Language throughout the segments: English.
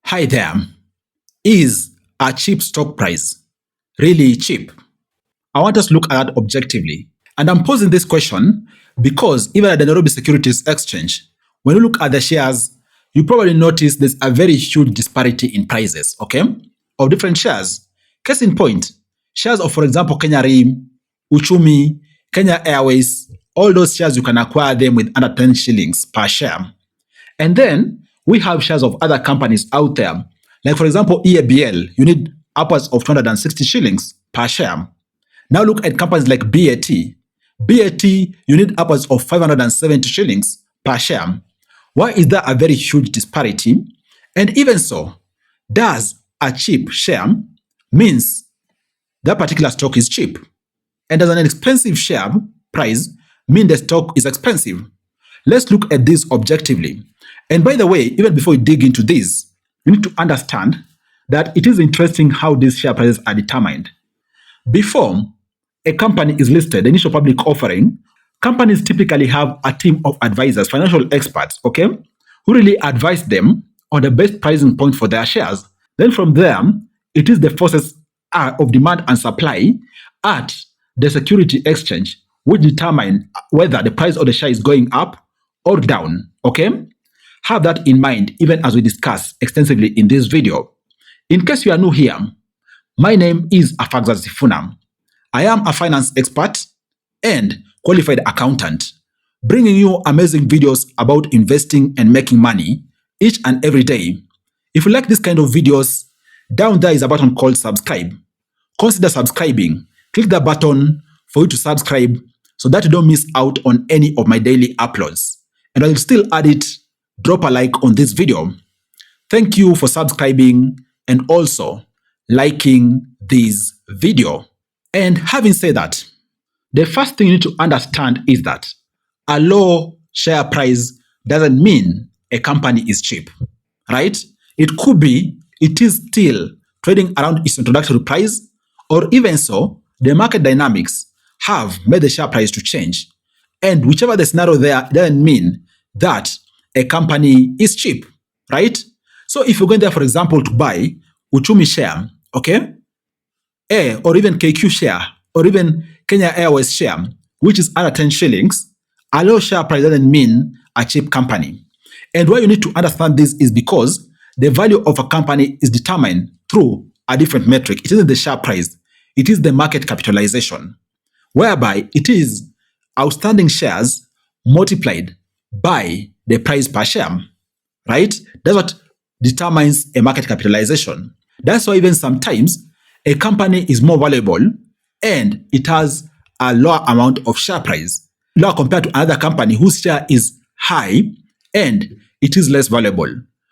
Hi there. Is a cheap stock price really cheap? I want us to look at that objectively. And I'm posing this question because even at the Nairobi Securities Exchange, when you look at the shares, you probably notice there's a very huge disparity in prices, okay, of different shares. Case in point, shares of, for example, Kenya Rim, Uchumi, Kenya Airways, all those shares you can acquire them with under 10 shillings per share. And then we have shares of other companies out there. Like, for example, EABL, you need upwards of 260 shillings per share. Now look at companies like BAT. BAT, you need upwards of 570 shillings per share. Why is there a very huge disparity? And even so, does a cheap share means that particular stock is cheap? And does an expensive share price mean the stock is expensive? Let's look at this objectively. And by the way, even before we dig into this, you need to understand that it is interesting how these share prices are determined. Before a company is listed, the initial public offering, companies typically have a team of advisors, financial experts, okay, who really advise them on the best pricing point for their shares. Then from there, it is the forces of demand and supply at the security exchange which determine whether the price of the share is going up or down, okay? Have that in mind even as we discuss extensively in this video. In case you are new here, my name is Afagza Sifuna. I am a finance expert and qualified accountant, bringing you amazing videos about investing and making money each and every day. If you like this kind of videos, down there is a button called subscribe. Consider subscribing. Click the button for you to subscribe so that you don't miss out on any of my daily uploads. And I will still add it, drop a like on this video. Thank you for subscribing and also liking this video. And having said that, the first thing you need to understand is that a low share price doesn't mean a company is cheap, right? It could be, it is still trading around its introductory price, or even so, the market dynamics have made the share price to change. And whichever the scenario there doesn't mean that a company is cheap, right? So if you're going there, for example, to buy Uchumi share, okay, or even KQ share, or even Kenya Airways share, which is under 10 shillings, a low share price doesn't mean a cheap company. And why you need to understand this is because the value of a company is determined through a different metric. It isn't the share price, it is the market capitalization, whereby it is outstanding shares multiplied by the price per share, right? That's what determines a market capitalization. That's why even sometimes a company is more valuable and it has a lower amount of share price, lower compared to another company whose share is high and it is less valuable.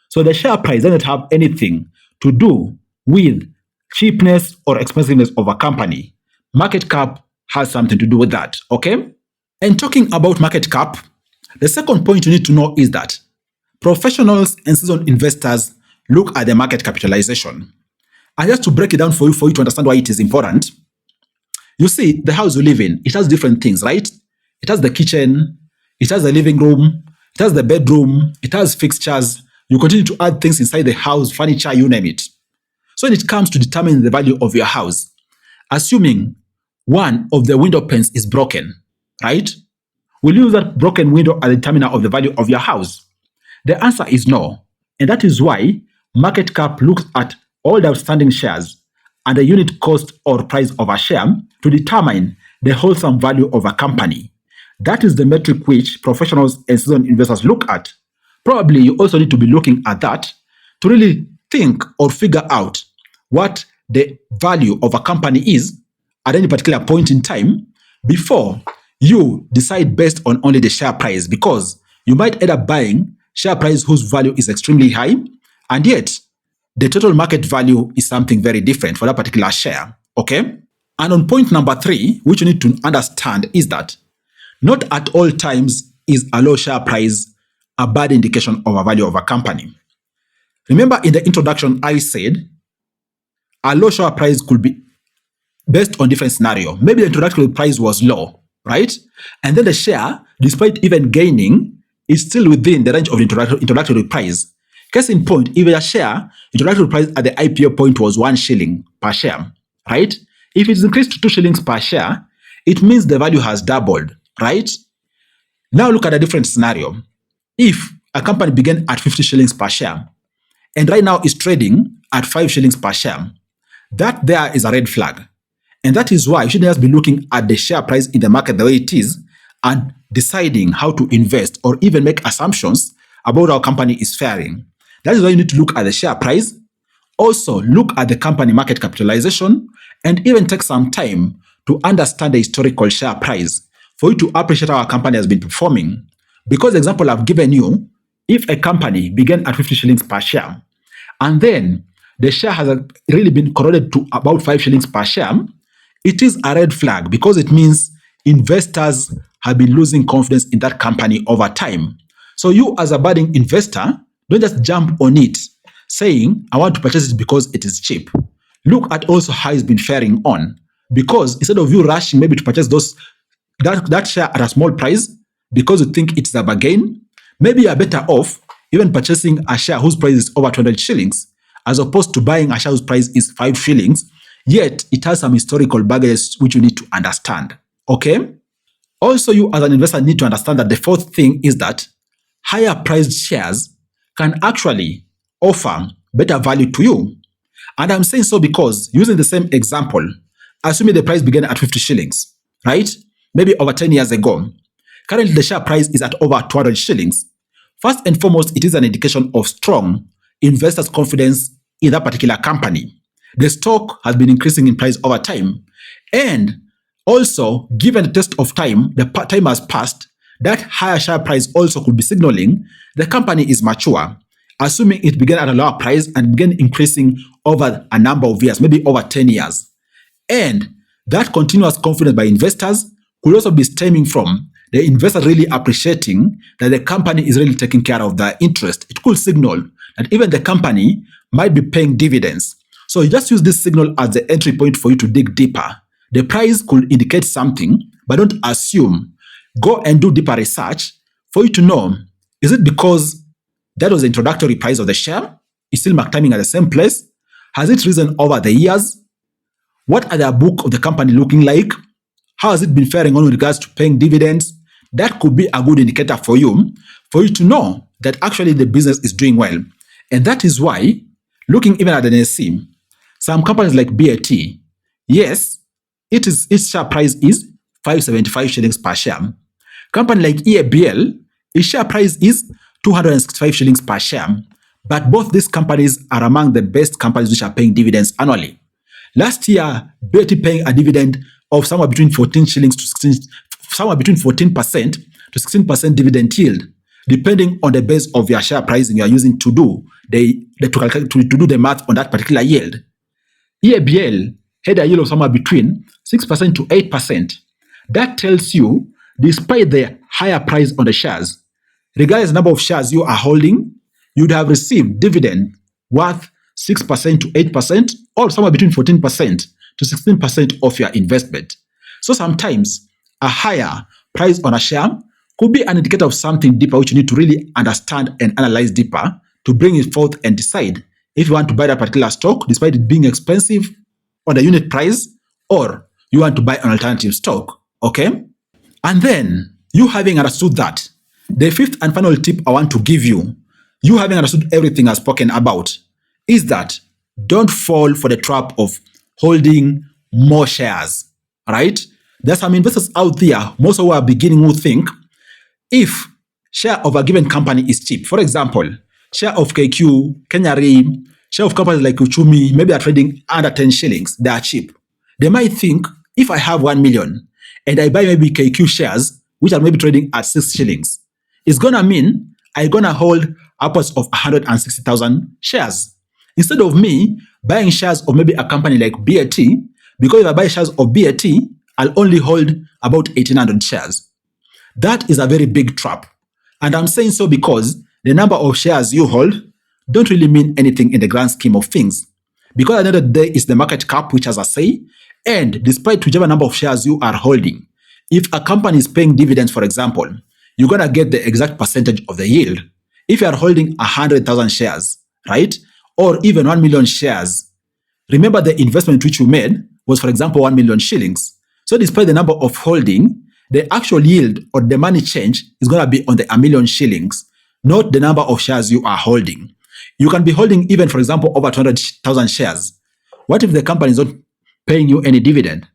So the share price doesn't have anything to do with cheapness or expensiveness of a company. Market cap has something to do with that, okay? And talking about market cap, the second point you need to know is that professionals and seasoned investors look at the market capitalization. And just to break it down for you to understand why it is important, you see, the house you live in, it has different things, right? It has the kitchen, it has the living room, it has the bedroom, it has fixtures. You continue to add things inside the house, furniture, you name it. So when it comes to determining the value of your house, assuming one of the window panes is broken, right? Will you use that broken window as a determiner of the value of your house? The answer is no. And that is why market cap looks at all the outstanding shares and the unit cost or price of a share to determine the wholesome value of a company. That is the metric which professionals and seasoned investors look at. Probably you also need to be looking at that to really think or figure out what the value of a company is at any particular point in time before you decide based on only the share price, because you might end up buying share price whose value is extremely high, and yet the total market value is something very different for that particular share, okay? And on point number 3, which you need to understand is that not at all times is a low share price a bad indication of a value of a company. Remember in the introduction, I said a low share price could be based on different scenario. Maybe the introductory price was low, right? And then the share, despite even gaining, is still within the range of introductory price. Case in point, if a share introductory price at the IPO point was 1 shilling per share, right? If it's increased to 2 shillings per share, it means the value has doubled, right? Now look at a different scenario. If a company began at 50 shillings per share and right now is trading at 5 shillings per share, that there is a red flag. And that is why you shouldn't just be looking at the share price in the market the way it is and deciding how to invest or even make assumptions about how a company is faring. That is why you need to look at the share price, also look at the company market capitalization, and even take some time to understand the historical share price for you to appreciate how a company has been performing. Because the example I've given you, if a company began at 50 shillings per share and then the share has really been corroded to about 5 shillings per share, it is a red flag because it means investors have been losing confidence in that company over time. So you as a budding investor, don't just jump on it saying, I want to purchase it because it is cheap. Look at also how it's been faring on, because instead of you rushing maybe to purchase that share at a small price because you think it's a bargain, maybe you're better off even purchasing a share whose price is over 200 shillings as opposed to buying a share whose price is 5 shillings, yet it has some historical baggage which you need to understand. Okay? Also, you as an investor need to understand that the fourth thing is that higher priced shares can actually offer better value to you. And I'm saying so because using the same example, assuming the price began at 50 shillings, right? Maybe over 10 years ago. Currently, the share price is at over 200 shillings. First and foremost, it is an indication of strong investors' confidence in that particular company. The stock has been increasing in price over time. And also, given the test of time, the time has passed, that higher share price also could be signaling the company is mature, assuming it began at a lower price and began increasing over a number of years, maybe over 10 years. And that continuous confidence by investors could also be stemming from the investor really appreciating that the company is really taking care of their interest. It could signal that even the company might be paying dividends. So you just use this signal as the entry point for you to dig deeper. The price could indicate something, but don't assume. Go and do deeper research for you to know, is it because that was the introductory price of the share? Is still mark timing at the same place? Has it risen over the years? What are the book of the company looking like? How has it been faring on with regards to paying dividends? That could be a good indicator for you to know that actually the business is doing well. And that is why, looking even at the NSE, some companies like BAT, yes, its share price is 575 shillings per share. Company like EABL, its share price is 265 shillings per share. But both these companies are among the best companies which are paying dividends annually. Last year, BAT paying a dividend of somewhere between 14 shillings to 16, somewhere between 14% to 16% dividend yield, depending on the base of your share pricing you are using to do to do the math on that particular yield. EABL had a yield of somewhere between 6% to 8%. That tells you, despite the higher price on the shares, regardless of the number of shares you are holding, you'd have received dividend worth 6% to 8% or somewhere between 14% to 16% of your investment. So sometimes a higher price on a share could be an indicator of something deeper which you need to really understand and analyze deeper to bring it forth and decide if you want to buy that particular stock despite it being expensive on the unit price, or you want to buy an alternative stock. Okay? And then, you having understood that, the fifth and final tip I want to give you, you having understood everything I've spoken about, is that don't fall for the trap of holding more shares. Right? There's some investors out there, most of who are beginning, who think if share of a given company is cheap, for example, share of KQ, Kenya Re, share of companies like Uchumi, maybe are trading under 10 shillings, they are cheap. They might think, if I have 1 million and I buy maybe KQ shares, which are maybe trading at 6 shillings, it's going to mean I'm going to hold upwards of 160,000 shares. Instead of me buying shares of maybe a company like BAT, because if I buy shares of BAT, I'll only hold about 1,800 shares. That is a very big trap. And I'm saying so because the number of shares you hold don't really mean anything in the grand scheme of things. Because at the end of the day, it's the market cap which has a say. And despite whichever number of shares you are holding, if a company is paying dividends, for example, you're going to get the exact percentage of the yield. If you are holding 100,000 shares, right, or even 1 million shares, remember the investment which you made was, for example, 1 million shillings. So despite the number of holding, the actual yield or the money change is going to be on the 1 million shillings, not the number of shares you are holding. You can be holding even, for example, over 200,000 shares. What if the company is not paying you any dividend?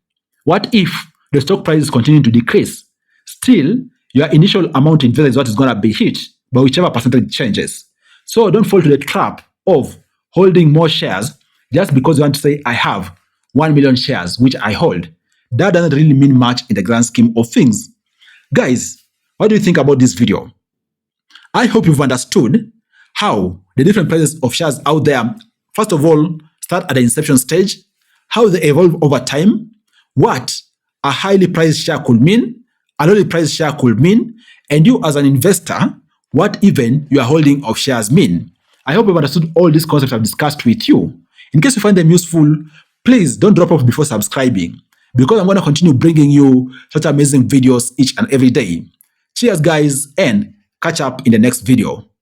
What if the stock price is continuing to decrease? Still, your initial amount invested is what is going to be hit by whichever percentage changes. So don't fall to the trap of holding more shares just because you want to say, I have 1 million shares, which I hold. That doesn't really mean much in the grand scheme of things. Guys, what do you think about this video? I hope you've understood how the different prices of shares out there, first of all, start at the inception stage, how they evolve over time, what a highly priced share could mean, a lowly priced share could mean, and you as an investor, what even your holding of shares mean. I hope you've understood all these concepts I've discussed with you. In case you find them useful, please don't drop off before subscribing, because I'm going to continue bringing you such amazing videos each and every day. Cheers, guys, and catch up in the next video.